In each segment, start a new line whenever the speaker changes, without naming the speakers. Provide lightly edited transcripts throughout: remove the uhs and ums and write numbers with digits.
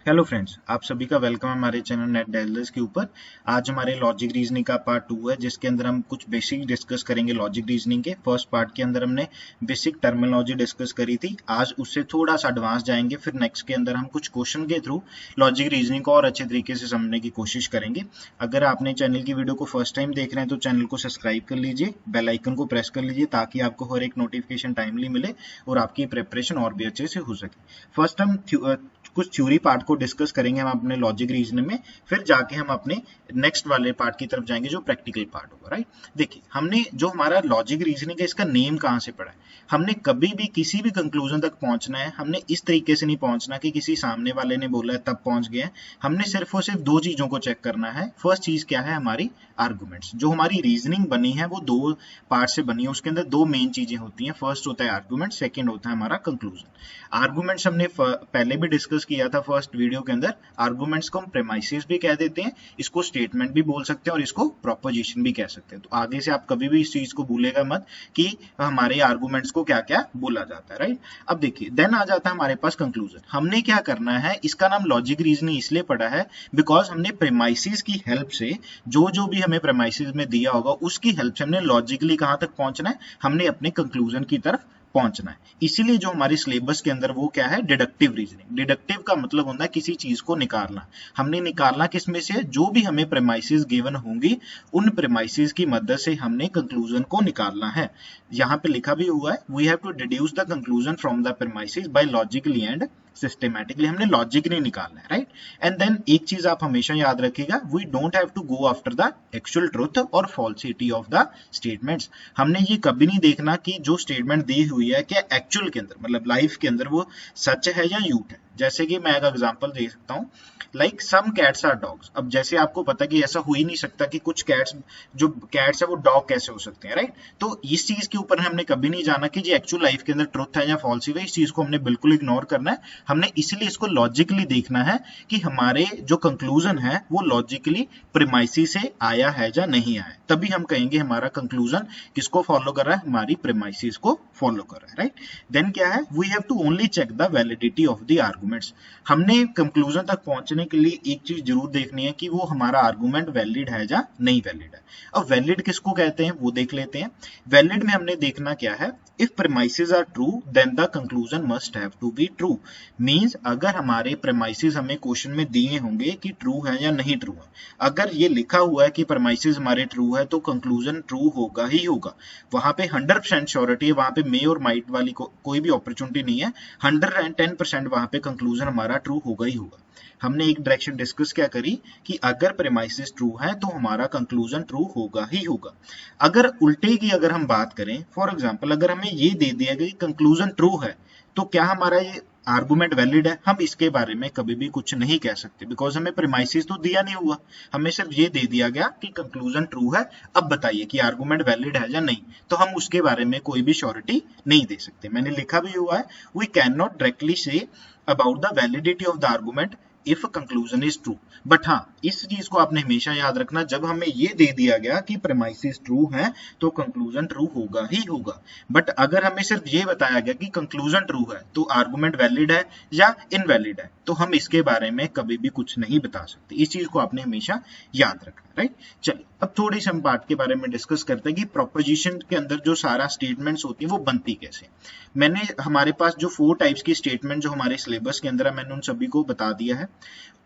Hello friends, आप सभी का वेलकम हमारे चैनल नेट डेल्डर्स के ऊपर। आज हमारे लॉजिक रीजनिंग का पार्ट 2 है, जिसके अंदर हम कुछ बेसिक डिस्कस करेंगे लॉजिक रीजनिंग के। फर्स्ट पार्ट के अंदर हमने बेसिक टर्मिनोलॉजी डिस्कस करी थी, आज उससे थोड़ा सा एडवांस जाएंगे। फिर नेक्स्ट के अंदर हम कुछ क्वेश्चन के थ्रू लॉजिक रीजनिंग को और अच्छे तरीके से समझने की कोशिश करेंगे। अगर आपने चैनल की वीडियो को फर्स्ट टाइम देख रहे हैं तो चैनल को सब्सक्राइब कर लीजिए, बेल आइकन को प्रेस कर लीजिए ताकि आपको हर एक नोटिफिकेशन टाइमली मिले और आपकी प्रिपरेशन और भी अच्छे से हो सके। फर्स्ट हम कुछ थ्योरी पार्ट को डिस्कस करेंगे हम अपने लॉजिक रीजनिंग में, फिर जाके हम अपने नेक्स्ट वाले पार्ट की तरफ जाएंगे जो प्रैक्टिकल पार्ट होगा। राइट, देखिए हमने जो हमारा लॉजिक रीजनिंग है इसका नेम कहाँ से पढ़ा है। हमने कभी भी किसी भी कंक्लूजन तक पहुंचना है, हमने इस तरीके से नहीं पहुंचना कि किसी सामने वाले ने बोला है तब पहुंच गए हैं। हमने सिर्फ और सिर्फ दो चीजों को चेक करना है। फर्स्ट चीज क्या है, हमारी आर्गुमेंट्स। जो हमारी रीजनिंग बनी है वो दो पार्ट से बनी है, उसके अंदर दो मेन चीजें होती हैं। फर्स्ट होता है आर्गुमेंट, सेकेंड होता है हमारा कंक्लूजन। आर्गुमेंट्स हमने पहले भी डिस्कस किया था फर्स्ट वीडियो के अंदर। आर्गुमेंट्स को हम प्रेमाइसिस भी कह देते हैं, इसको स्टेटमेंट भी बोल सकते हैं और इसको प्रोपोजिशन भी कह सकते हैं। तो आगे से आप कभी भी इस चीज को भूलेगा मत कि हमारे आर्गुमेंट्स को क्या क्या बोला जाता है। राइट, अब देखिए देन आ जाता है हमारे पास कंक्लूजन। हमने क्या करना है, इसका नाम लॉजिक रीजनिंग इसलिए पढ़ा है बिकॉज हमने प्रेमाइसिस की हेल्प से जो भी हमें प्रेमाइसिस में दिया होगा उसकी हेल्प से हमने लॉजिकली कहां तक पहुंचना है, हमने अपने कंक्लूजन की तरफ पहुंचना है। इसीलिए जो हमारे सिलेबस के अंदर वो क्या है, डिडक्टिव रीजनिंग। डिडक्टिव का मतलब होता है किसी चीज को निकालना। हमने निकालना किस में से, जो भी हमें प्रेमाइसिस गिवन होंगी उन प्रेमाइसिस की मदद से हमने कंक्लूजन को निकालना है। यहाँ पे लिखा भी हुआ है, we have to deduce the conclusion from the premises by logically and systematically. हमने लॉजिकली निकालना है। राइट, एंड देन एक चीज आप हमेशा याद रखिएगा, we don't have to go after the actual truth और फॉल्सिटी ऑफ द स्टेटमेंट्स। हमने ये कभी नहीं देखना कि जो स्टेटमेंट दी हुई है क्या एक्चुअल के अंदर, मतलब लाइफ के अंदर वो सच है या झूठ है। जैसे कि मैं एक एग्जांपल दे सकता हूँ, like some cats are dogs. अब जैसे आपको पता कि ऐसा हो ही नहीं सकता कि कुछ कैट्स, जो कैट्स है वो डॉग कैसे हो सकते हैं। राइट, तो इस चीज के ऊपर हमने कभी नहीं जाना कि जी एक्चुअल लाइफ के अंदर ट्रुथ है या फॉल्स है। इस चीज को हमने बिल्कुल इग्नोर करना है। हमने इसलिए इसको लॉजिकली देखना है कि हमारे जो कंक्लूजन है वो लॉजिकली प्रेमाइसिस से आया है या नहीं आया, तभी हम कहेंगे हमारा कंक्लूजन किसको फॉलो कर रहा है, हमारी प्रेमाइसिस को फॉलो कर रहा है। राइट, देन क्या है, we have to only check the validity of the arguments. हमने कंक्लूजन तक पहुंचने के लिए एक चीज जरूर देखनी है कि वो हमारा आर्गुमेंट वैलिड है या नहीं वैलिड है। अब वैलिड किसको कहते हैं वो देख लेते हैं। वैलिड में हमने देखना क्या है, if premises are true then the conclusion must have to be true. Means अगर हमारे प्रेमाइसिस हमें क्वेश्चन में दिए होंगे कि ट्रू है या नहीं ट्रू है, अगर ये लिखा हुआ है कि प्रेमाइसिस हमारे ट्रू है तो कंक्लूजन ट्रू होगा ही होगा। वहां पे 100% श्योरिटी है, वहां पे मे और माइट वाली कोई भी अपॉर्चुनिटी नहीं है। 110% वहां पे कंक्लूजन हमारा ट्रू होगा ही होगा। हमने एक डायरेक्शन डिस्कस क्या करी कि अगर प्रेमाइसिस ट्रू है तो हमारा कंक्लूजन ट्रू होगा ही होगा। अगर उल्टे की अगर हम बात करें, फॉर एग्जांपल अगर हमें ये दे दिया गया कि कंक्लूजन ट्रू है तो क्या हमारा ये आर्गुमेंट वैलिड है, हम इसके बारे में कभी भी कुछ नहीं कह सकते बिकॉज हमें प्रेमाइसिस तो दिया नहीं हुआ। हमें सिर्फ ये दे दिया गया कि कंक्लूजन ट्रू है, अब बताइए कि आर्गुमेंट वैलिड है या नहीं, तो हम उसके बारे में कोई भी श्योरिटी नहीं दे सकते। मैंने लिखा भी हुआ है, we can not directly say about the validity of the argument if conclusion is true. But हाँ, इस चीज को आपने हमेशा याद रखना, जब हमें ये दे दिया गया कि प्रेमाइसिस ट्रू है तो कंक्लूजन ट्रू होगा ही होगा। बट अगर हमें सिर्फ ये बताया गया कि कंक्लूजन ट्रू है तो आर्गुमेंट वैलिड है या इनवैलिड है, तो हम इसके बारे में कभी भी कुछ नहीं बता सकते। इस चीज को आपने हमेशा याद रखना। राइट, चलिए अब थोड़ी सी हम पार्ट के बारे में डिस्कस करते हैं कि प्रोपोजिशन के अंदर जो सारा स्टेटमेंट्स होती है वो बनती कैसे। मैंने हमारे पास जो 4 टाइप्स की स्टेटमेंट जो हमारे सिलेबस के अंदर है, मैंने उन सभी को बता दिया है।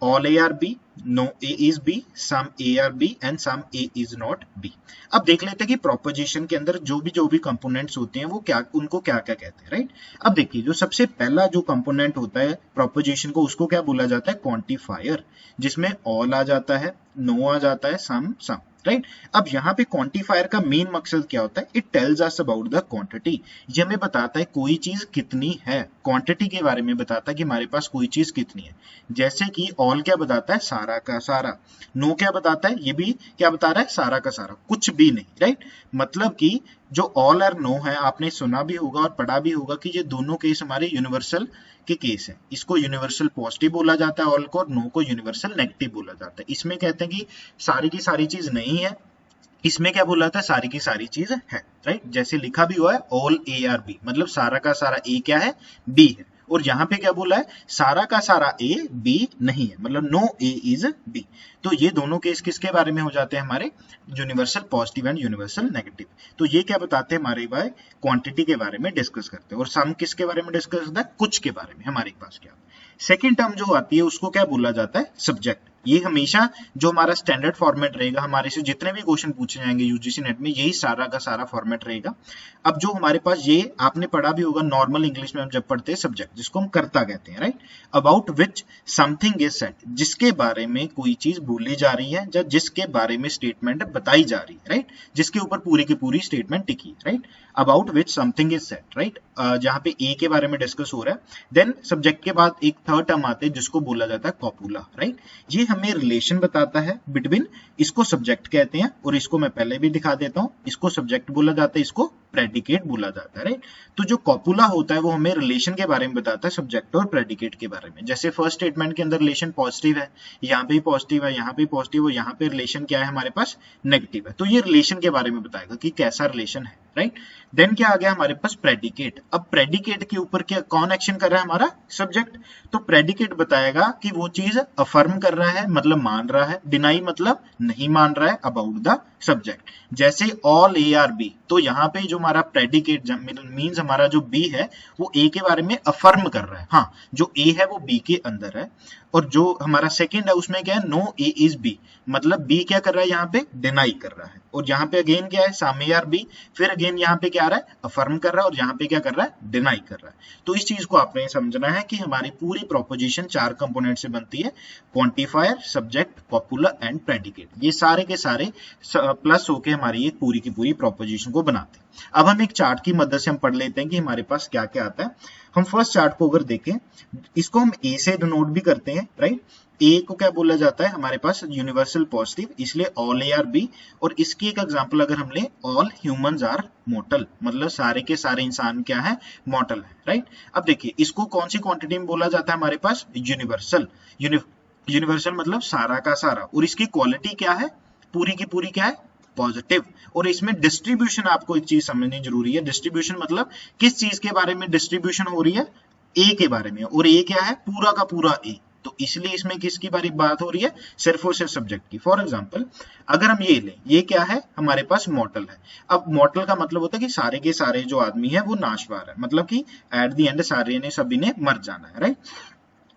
All A are B, no A is B, some A are B and some A is not B. अब देख लेते हैं कि प्रोपोजिशन के अंदर जो भी कंपोनेंट्स होते हैं वो क्या, उनको क्या क्या कहते हैं। राइट, अब देखिए जो सबसे पहला जो कंपोनेंट होता है प्रोपोजिशन को, उसको क्या बोला जाता है, क्वांटिफायर, जिसमें ऑल आ जाता है, नो आ जाता है, सम। राइट, अब यहाँ पे क्वांटिफायर का मेन मकसद क्या होता है, it tells us about the quantity. ये हमें बताता है कोई चीज कितनी है, क्वांटिटी के बारे में बताता है कि हमारे पास कोई चीज कितनी है। जैसे कि ऑल क्या बताता है, सारा का सारा। नो क्या बताता है, ये भी क्या बता रहा है, सारा का सारा, कुछ भी नहीं। राइट, मतलब कि जो ऑल और नो है, आपने सुना भी होगा और पढ़ा भी होगा कि ये दोनों केस हमारे यूनिवर्सल के केस है। इसको यूनिवर्सल पॉजिटिव बोला जाता है ऑल को, और नो को यूनिवर्सल नेगेटिव बोला जाता है। इसमें कहते हैं कि सारी की सारी चीज नहीं है, इसमें क्या बोला था, सारी की सारी चीज है। राइट, जैसे लिखा भी हुआ है ऑल ए आर बी, मतलब सारा का सारा ए क्या है, बी है। और यहाँ पे क्या बोला है, सारा का सारा ए बी नहीं है, मतलब नो ए इज बी। तो ये दोनों केस किसके बारे में हो जाते हैं हमारे, universal positive and universal negative. तो ये क्या बताते हैं हमारे भाई, क्वांटिटी के बारे में डिस्कस करते हैं। और सम किसके बारे में डिस्कस करता है, कुछ के बारे में। हमारे पास क्या सेकेंड टर्म जो आती है उसको क्या बोला जाता है, सब्जेक्ट। ये हमेशा जो हमारा स्टैंडर्ड फॉर्मेट रहेगा, हमारे से जितने भी क्वेश्चन पूछे जाएंगे यूजीसी नेट में, यही सारा का सारा फॉर्मेट रहेगा। अब जो हमारे पास, ये आपने पढ़ा भी होगा नॉर्मल इंग्लिश में हम जब पढ़ते हैं सब्जेक्ट, जिसको हम कर्ता कहते हैं, right. About which something is said, जिसके बारे में कोई चीज बोली जा रही है या जिसके बारे में स्टेटमेंट बताई जा रही है, राइट, जिसके ऊपर पूरी की पूरी स्टेटमेंट टिकी, right. About which something is said, right, जहां पे ए के बारे में डिस्कस हो रहा है। देन सब्जेक्ट के बाद एक थर्ड टर्म आते हैं जिसको बोला जाता है कॉपुला, राइट। ये हमें रिलेशन बताता है बिटवीन, इसको सब्जेक्ट कहते हैं, और इसको मैं पहले भी दिखा देता हूं, इसको सब्जेक्ट बोला जाता है, इसको प्रेडिकेट बोला जाता है, राइट। तो जो कॉपुला होता है वो हमें रिलेशन के बारे में बताता है, सब्जेक्ट और प्रेडिकेट के बारे में। जैसे फर्स्ट स्टेटमेंट के अंदर रिलेशन पॉजिटिव है, यहाँ पे पॉजिटिव है, यहाँ पे पॉजिटिव, और यहाँ पे रिलेशन क्या है हमारे पास, नेगेटिव है। तो ये रिलेशन के बारे में बताएगा कि कैसा रिलेशन है, राइट। देन क्या आ गया हमारे पास, प्रेडिकेट। अब प्रेडिकेट के ऊपर क्या, कौन एक्शन कर रहा है, हमारा सब्जेक्ट। तो प्रेडिकेट बताएगा कि वो चीज अफर्म कर रहा है, मतलब मान रहा है, डिनाई मतलब नहीं मान रहा है, अबाउट द सब्जेक्ट। जैसे ऑल ए आर बी, तो यहाँ पे जो हमारा प्रेडिकेट मीन्स हमारा जो बी है वो ए के बारे में अफर्म कर रहा है, हाँ, जो ए है वो बी के अंदर है। और जो हमारा सेकंड है उसमें क्या है, नो ए इज बी, मतलब बी क्या कर रहा है, यहाँ पे डिनाई कर रहा है। और यहाँ पे अगेन क्या है, साम ए आर बी, फिर अगेन यहाँ पे क्या आ रहा है, अफर्म कर रहा है, और यहाँ पे क्या कर रहा है, डिनाई कर रहा है। तो इस चीज को आपने समझना है कि हमारी पूरी प्रोपोजिशन 4 कंपोनेंट से बनती है, क्वांटिफायर, सब्जेक्ट, कॉपुला एंड प्रेडिकेट। ये सारे के सारे प्लस होके हमारी एक पूरी की पूरी प्रोपोजिशन को बनाते हैं। अब हम एक चार्ट की मदद से हम पढ़ लेते हैं कि हमारे पास क्या क्या आता है। हम फर्स्ट चार्ट को अगर देखें, इसको हम ए से डिनोट भी करते हैं, राइट। ए को क्या बोला जाता है हमारे पास, यूनिवर्सल पॉजिटिव, इसलिए ऑल ए आर बी। और इसकी एक एग्जांपल अगर हम ले, ऑल ह्यूमंस आर मॉर्टल, मतलब सारे के सारे इंसान क्या है, मॉर्टल है, राइट। अब देखिए इसको कौन सी क्वांटिटी में बोला जाता है हमारे पास, यूनिवर्सल। यूनिवर्सल मतलब सारा का सारा। और इसकी क्वालिटी क्या है, पूरी की पूरी क्या है, पॉजिटिव। और इसमें डिस्ट्रीब्यूशन, आपको एक चीज समझनी जरूरी है, डिस्ट्रीब्यूशन मतलब किस चीज के बारे में डिस्ट्रीब्यूशन हो रही है, ए के बारे में। और ए क्या है, पूरा का पूरा ए। तो इसलिए इसमें किसकी बारे बात हो रही है, सिर्फ और सिर्फ सब्जेक्ट की। फॉर एग्जांपल अगर हम ये लें, ये क्या है हमारे पास, मॉर्टल है। अब मॉर्टल का मतलब होता है कि सारे के सारे जो आदमी है वो नाशवान है, मतलब कि एट द एंड सारे ने सभी ने मर जाना है, राइट।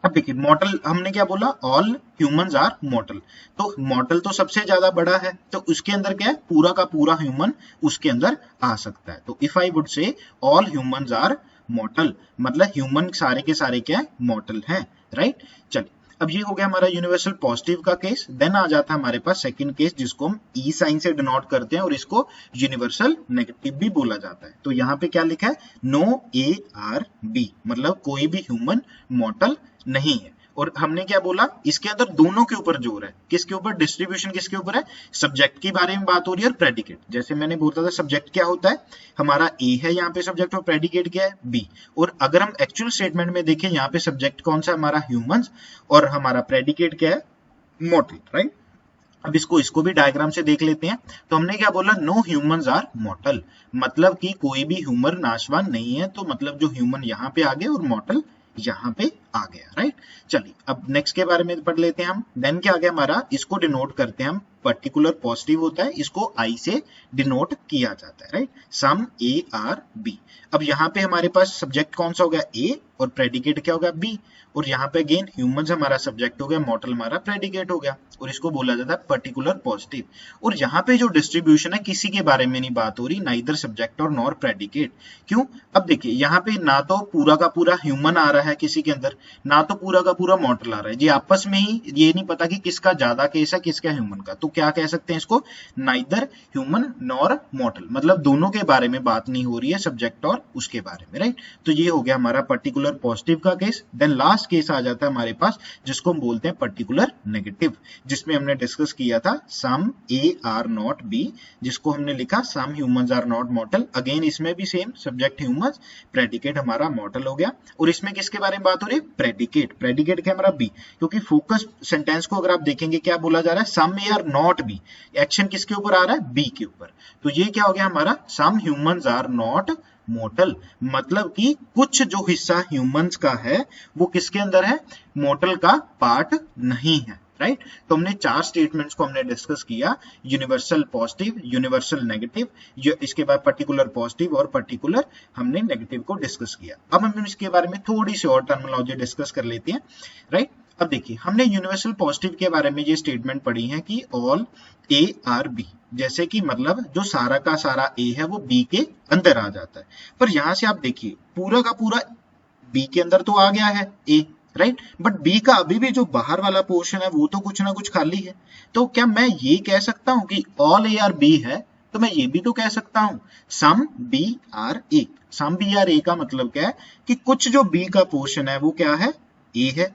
अब देखिए मॉर्टल हमने क्या बोला, ऑल ह्यूमंस आर मॉर्टल। तो मॉर्टल तो सबसे ज्यादा बड़ा है, तो उसके अंदर क्या है, पूरा का पूरा ह्यूमन उसके अंदर आ सकता है। तो if I would say all humans are mortal, मतलब ह्यूमन सारे के सारे क्या है, मॉर्टल हैं, राइट। चलिए अब ये हो गया हमारा यूनिवर्सल पॉजिटिव का केस। देन आ जाता है हमारे पास सेकंड केस, जिसको हम ई साइन से डिनोट करते हैं, और इसको यूनिवर्सल नेगेटिव भी बोला जाता है। तो यहाँ पे क्या लिखा है, नो ए आर बी, मतलब कोई भी ह्यूमन मॉर्टल नहीं है। और हमने क्या बोला, इसके अंदर दोनों के ऊपर जोर है, किसके ऊपर, डिस्ट्रीब्यूशन किसके ऊपर है, सब्जेक्ट के बारे में बात हो रही है, और प्रेडिकेट। जैसे मैंने बोला था सब्जेक्ट क्या होता है हमारा, ए है यहाँ पे सब्जेक्ट, और प्रेडिकेट क्या है, बी। और अगर हम एक्चुअल स्टेटमेंट में देखें, यहाँ पे सब्जेक्ट कौन सा हमारा, ह्यूमंस, और हमारा प्रेडिकेट क्या है, मॉर्टल, राइट। अब इसको भी डायग्राम से देख लेते हैं। तो हमने क्या बोला, नो ह्यूमंस आर मॉर्टल, मतलब कि कोई भी ह्यूमन नाशवान नहीं है। तो मतलब जो ह्यूमन यहाँ पे आ गए और मॉर्टल यहाँ पे आ गया, राइट। चलिए अब नेक्स्ट के बारे में पढ़ लेते हैं हम। देन क्या आ गया हमारा, इसको डिनोट करते हैं हम, पर्टिकुलर पॉजिटिव होता है, इसको आई से डिनोट किया जाता है, right. Some A are B. अब यहाँ पे हमारे पास सब्जेक्ट कौन सा हो गया, ए, और प्रेडिकेट क्या होगा, बी। और यहाँ पे अगेन ह्यूमंस हमारा सब्जेक्ट हो गया, मॉर्टल हमारा प्रेडिकेट हो गया, और इसको बोला जाता है पर्टिकुलर पॉजिटिव। और यहाँ पे जो डिस्ट्रीब्यूशन है, किसी के बारे में नहीं बात हो रही, नाइदर सब्जेक्ट और नॉर प्रेडिकेट। क्यों, अब देखिए यहाँ पे ना तो पूरा का पूरा ह्यूमन आ रहा है किसी के अंदर, ना तो पूरा का पूरा मॉर्टल आ रहा है। ये आपस में ही ये नहीं पता कि किसका ज्यादा केस है, किसका ह्यूमन का। तो क्या कह सकते हैं इसको, नाइदर ह्यूमन नॉर मॉर्टल, मतलब दोनों के बारे में बात नहीं हो रही है, सब्जेक्ट और उसके बारे में, राइट। तो ये हो गया हमारा पर्टिकुलर पॉजिटिव का केस। देन लास्ट केस आ जाता है हमारे पास, जिसको हम बोलते हैं पर्टिकुलर नेगेटिव, जिसमें हमने डिस्कस किया था some A are not B, जिसको हमने लिखा some humans are not mortal. Again इसमें भी सेम, सब्जेक्ट ह्यूमंस, प्रेडिकेट हमारा मॉर्टल हो गया। और इसमें किसके बारे में बात हो रही है, प्रेडिकेट, प्रेडिकेट क्या हमारा बी, क्योंकि फोकस सेंटेंस को अगर आप देखेंगे क्या बोला जा रहा है, some A are not B, action किसके ऊपर आ रहा है, बी के ऊपर। तो ये क्या हो गया हमारा, सम ह्यूमंस आर नॉट मोटल, मतलब कि कुछ जो हिस्सा ह्यूमंस का है वो किसके अंदर है, मोटल का पार्ट नहीं है, राइट। तो हमने 4 स्टेटमेंट्स को हमने डिस्कस किया, यूनिवर्सल पॉजिटिव, यूनिवर्सल नेगेटिव, इसके बाद पर्टिकुलर पॉजिटिव और पर्टिकुलर हमने नेगेटिव को डिस्कस किया। अब हम इसके बारे में थोड़ी सी और टर्मिनोलॉजी डिस्कस कर लेते हैं, राइट। अब देखिए हमने यूनिवर्सल पॉजिटिव के बारे में ये स्टेटमेंट पढ़ी है कि ऑल ए आर बी, जैसे कि मतलब जो सारा का सारा ए है वो बी के अंदर आ जाता है। पर यहां से आप देखिए पूरा का पूरा बी के अंदर तो आ गया है ए, राइट, बट बी का अभी भी जो बाहर वाला पोर्शन है वो तो कुछ ना कुछ खाली है। तो क्या मैं ये कह सकता हूं कि ऑल ए आर बी है, तो मैं ये भी तो कह सकता हूं some B are A. Some B are A का मतलब क्या है कि कुछ जो बी का पोर्शन है वो क्या है, ए है,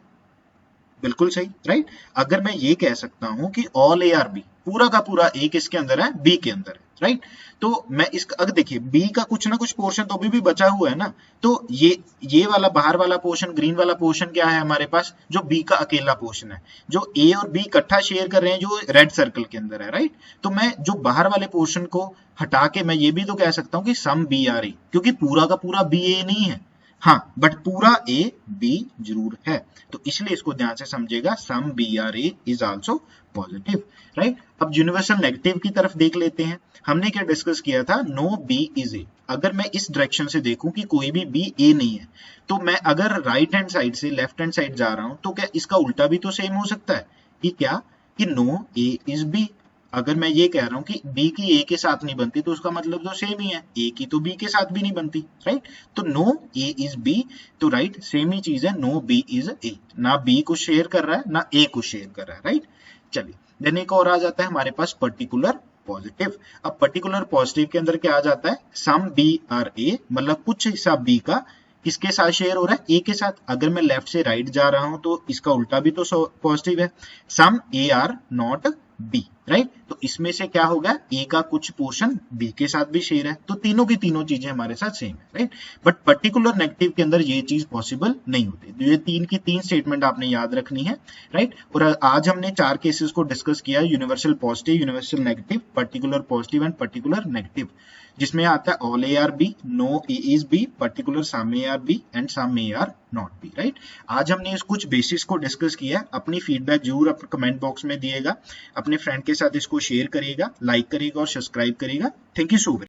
बिल्कुल सही, राइट। अगर मैं ये कह सकता हूं कि ऑल ए आर बी, पूरा का पूरा ए किसके अंदर है, बी के अंदर है, राइट। तो मैं इसका अगर देखिए बी का कुछ ना कुछ पोर्शन तो अभी भी बचा हुआ है ना, तो ये वाला बाहर वाला पोर्शन, ग्रीन वाला पोर्शन क्या है हमारे पास, जो बी का अकेला पोर्शन है, जो ए और बी इकट्ठा शेयर कर रहे हैं जो रेड सर्कल के अंदर है, राइट। तो मैं जो बाहर वाले पोर्शन को हटा के मैं ये भी तो कह सकता हूं कि सम बी आर ए, क्योंकि पूरा का पूरा बी ए नहीं है, हाँ, बट पूरा ए बी जरूर है, तो इसलिए इसको ध्यान से समझेगा, some B are A is also positive, right. अब यूनिवर्सल नेगेटिव की तरफ देख लेते हैं। हमने क्या डिस्कस किया था, नो बी इज ए। अगर मैं इस डायरेक्शन से देखूं कि कोई भी बी ए नहीं है, तो मैं अगर राइट हैंड साइड से लेफ्ट हैंड साइड जा रहा हूं तो क्या इसका उल्टा भी तो सेम हो सकता है कि क्या, कि नो ए इज बी। अगर मैं ये कह रहा हूं कि बी की ए के साथ नहीं बनती तो उसका मतलब तो सेम ही है, ए की तो बी के साथ भी नहीं बनती, राइट। तो नो ए इज बी, तो राइट सेम ही चीज है, नो बी इज ए, ना बी को शेयर कर रहा है ना ए को शेयर कर रहा है, राइट। चलिए देन एक और आ जाता है हमारे पास पर्टिकुलर पॉजिटिव। अब पर्टिकुलर पॉजिटिव के अंदर क्या आ जाता है, सम बी आर ए, मतलब कुछ हिस्सा बी का किसके साथ शेयर हो रहा है, ए के साथ। अगर मैं लेफ्ट से राइट जा रहा हूं तो इसका उल्टा भी तो पॉजिटिव है, some A are not B, right. तो इसमें से क्या होगा, ए का कुछ पोर्शन बी के साथ भी शेयर है, तो तीनों की तीनों चीजें हमारे साथ सेम है, राइट। बट पर्टिकुलर नेगेटिव के अंदर ये चीज पॉसिबल नहीं होती। तो ये 3 की 3 स्टेटमेंट आपने याद रखनी है, राइट। और आज हमने 4 केसेस को डिस्कस किया, universal positive, universal negative, particular positive and particular negative, जिसमें आता है all A are B, no A is B, particular some A are B and some A are not B, right. आज हमने इस कुछ basis को discuss किया। अपनी फीडबैक जरूर अपने कमेंट बॉक्स में दिएगा, अपने फ्रेंड के साथ इसको शेयर करिएगा, लाइक करिएगा और सब्सक्राइब करिएगा। Thank you so much.